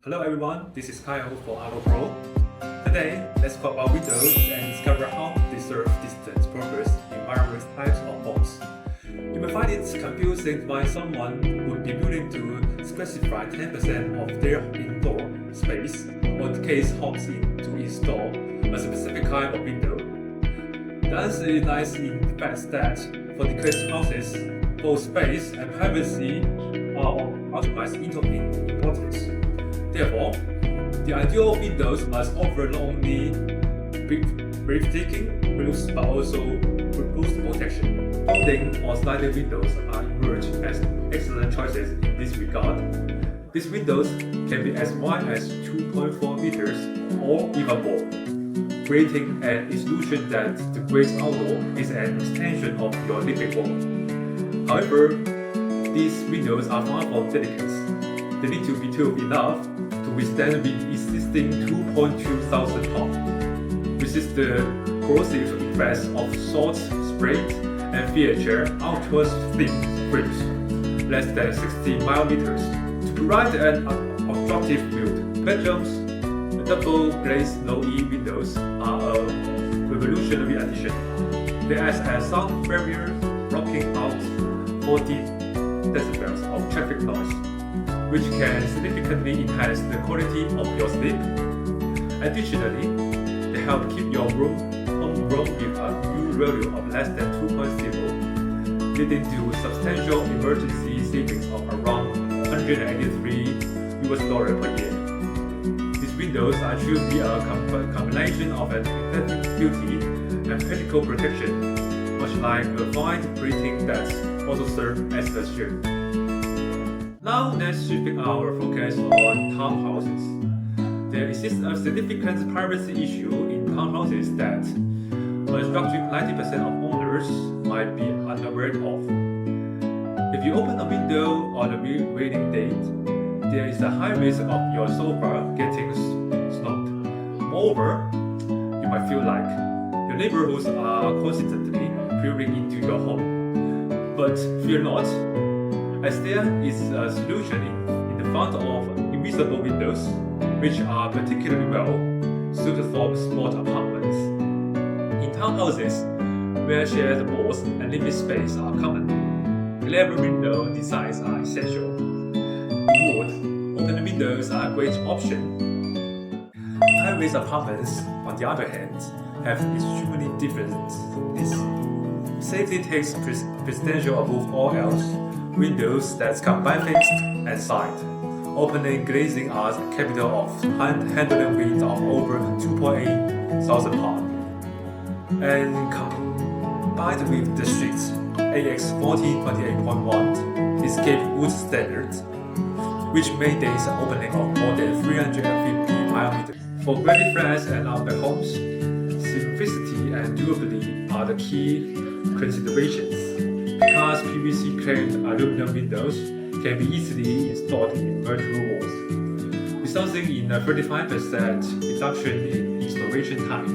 Hello everyone, this is Kyle for Auto Pro. Today, let's talk about windows and discover how they serve distant purpose in various types of homes. You may find it confusing why someone would be willing to specify 10% of their indoor space or the case homes to install a specific kind of window. The answer lies in the fact that for the case houses, both space and privacy are of utmost importance. Therefore, the ideal windows must offer not only breathtaking views but also robust protection. Folding or sliding windows are emerged as excellent choices in this regard. These windows can be as wide as 2.4 meters or even more, creating an illusion that the great outdoor is an extension of your living room. However, these windows are far from delicate. They need to be tough enough to withstand the existing 2.2 thousand pound, resist the corrosive effects of salt sprays, and feature ultra-thin frames, less than 60 millimeters, to provide an obstructive view. Bedrooms, the double-glazed low-E windows are a revolutionary addition. They act as sound barrier, blocking out 40 decibels of traffic noise, which can significantly enhance the quality of your sleep. Additionally, they help keep your home with a U value of less than 2.0, leading to substantial emergency savings of around $183 per year. These windows are truly a combination of an aesthetic beauty and practical protection, much like a fine printing that also serves as a shield. Now let's shift our focus on townhouses. There exists a significant privacy issue in townhouses that a roughly 90% of owners might be unaware of. If you open a window on a wedding date, there is a high risk of your sofa getting snowed. Moreover, you might feel like your neighborhoods are constantly peering into your home. But fear not, as there is a solution in the front of invisible windows, which are particularly well suited for small apartments. In townhouses, where shared walls and limited space are common, clever window designs are essential. In wood, open windows are a great option. High-rise apartments, on the other hand, have extremely different needs. Safety takes presidential above all else. Windows that combine fixed and side, opening glazing are capable of handling weight of over 2.8 thousand pounds, and combined with the strict AX 4028.1 escape wood standard, which maintains an opening of more than 350 millimeters. For granny flats and outback homes, simplicity and durability are the key considerations. Because PVC clad aluminum windows can be easily installed in vertical walls, resulting in a 35% reduction in installation time.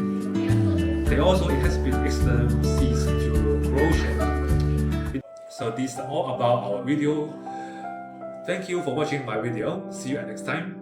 They also exhibit excellent resists to corrosion. So this is all about our video. Thank you for watching my video. See you next time.